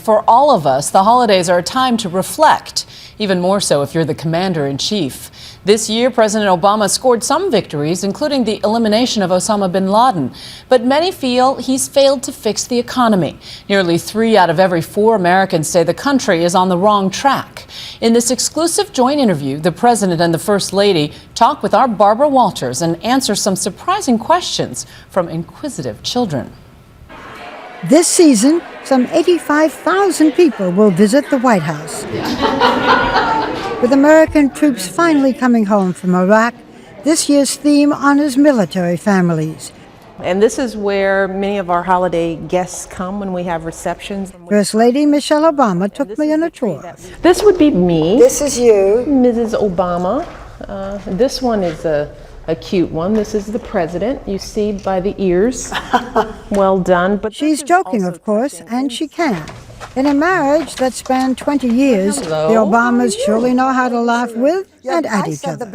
for all of us, the holidays are a time to reflect, even more so if you're the commander-in-chief. This year, President Obama scored some victories, including the elimination of Osama bin Laden. But many feel he's failed to fix the economy. Nearly 3 out of every 4 Americans say the country is on the wrong track. In this exclusive joint interview, the President and the First Lady talk with our Barbara Walters and answer some surprising questions from inquisitive children. This season, some 85,000 people will visit the White House. With American troops finally coming home from Iraq, this year's theme honors military families. And this is where many of our holiday guests come when we have receptions. First Lady Michelle Obama took me on a tour. This would be me. This is you. Mrs. Obama. This one is a cute one. This is the president. You see by the ears. Well done. But she's joking, of course, and she can. In a marriage that spanned 20 years, Hello. the Obamas surely know how to laugh with and at each other.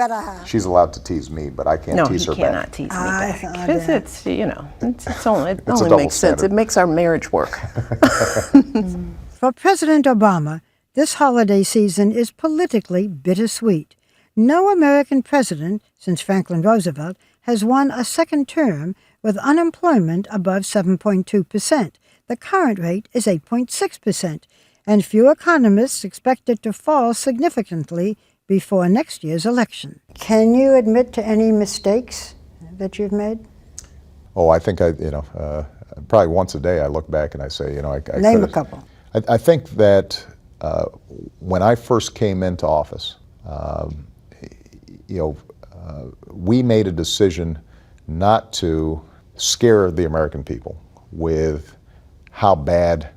She's allowed to tease me, but I can't tease her back. No, he cannot tease me back. Because it's, you know, it only double makes sense. standard. It makes our marriage work. For President Obama, this holiday season is politically bittersweet. No American president, since Franklin Roosevelt, has won a second term with unemployment above 7.2%. The current rate is 8.6%, and few economists expect it to fall significantly before next year's election. Can you admit to any mistakes that you've made? Oh, I think probably once a day I look back and I say, I Name a couple. I think that when I first came into office, we made a decision not to scare the American people with how bad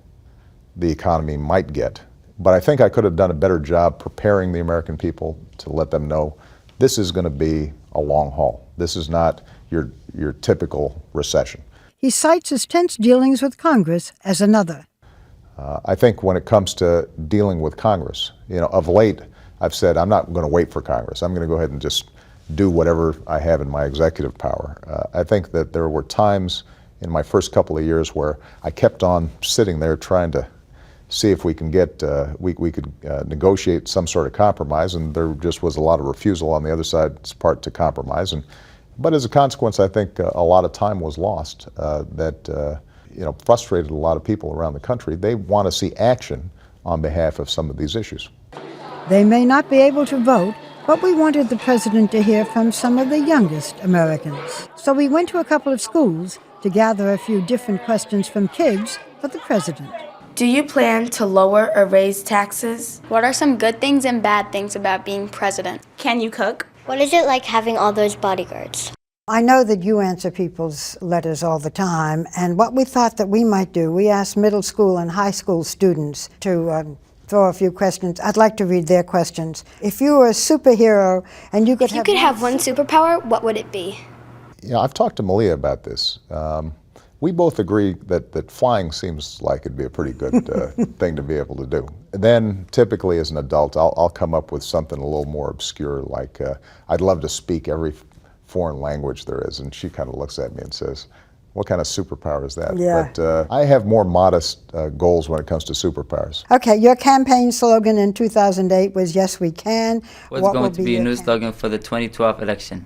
the economy might get. But I think I could have done a better job preparing the American people to let them know this is going to be a long haul. This is not your typical recession. He cites his tense dealings with Congress as another. I think when it comes to dealing with Congress, of late I've said I'm not going to wait for Congress. I'm going to go ahead and just do whatever I have in my executive power. I think that there were times in my first couple of years where I kept on sitting there trying to see if we can get we could negotiate some sort of compromise, and there just was a lot of refusal on the other side's part to compromise. But as a consequence, I think a lot of time was lost that frustrated a lot of people around the country. They want to see action on behalf of some of these issues. They may not be able to vote, but we wanted the president to hear from some of the youngest Americans. So we went to a couple of schools to gather a few different questions from kids for the president. Do you plan to lower or raise taxes? What are some good things and bad things about being president? Can you cook? What is it like having all those bodyguards? I know that you answer people's letters all the time, and what we thought that we might do, we asked middle school and high school students to throw a few questions. I'd like to read their questions. If you were a superhero and you could have one superpower, what would it be? I've talked to Malia about this. We both agree that flying seems like it'd be a pretty good thing to be able to do. Then, typically as an adult, I'll come up with something a little more obscure, like I'd love to speak every foreign language there is, and she kind of looks at me and says, what kind of superpower is that? Yeah. But I have more modest goals when it comes to superpowers. Okay, your campaign slogan in 2008 was "Yes, we can." What's going to be a new slogan for the 2012 election?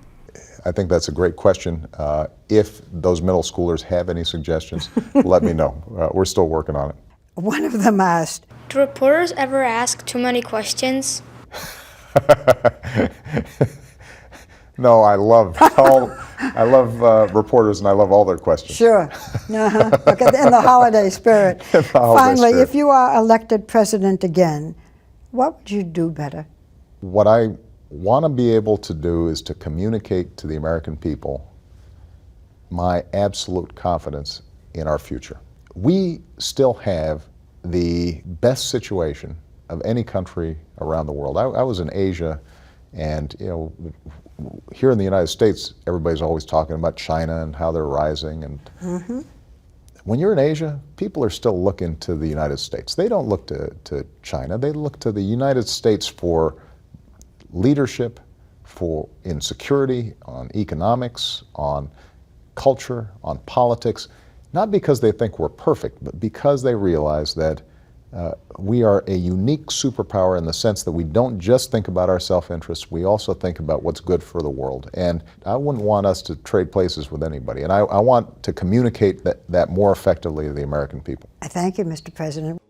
I think that's a great question. If those middle schoolers have any suggestions, let me know. We're still working on it. One of them asked, Do reporters ever ask too many questions? No, I love reporters, and I love all their questions. Sure. Okay, in the holiday spirit. Finally, if you are elected president again, what would you do better? What I want to be able to do is to communicate to the American people my absolute confidence in our future. We still have the best situation of any country around the world. I was in Asia, and here in the United States, everybody's always talking about China and how they're rising. And when you're in Asia, people are still looking to the United States. They don't look to China. They look to the United States for leadership, in security, on economics, on culture, on politics, not because they think we're perfect, but because they realize that We are a unique superpower in the sense that we don't just think about our self-interest, we also think about what's good for the world. And I wouldn't want us to trade places with anybody. And I want to communicate that more effectively to the American people. I thank you, Mr. President.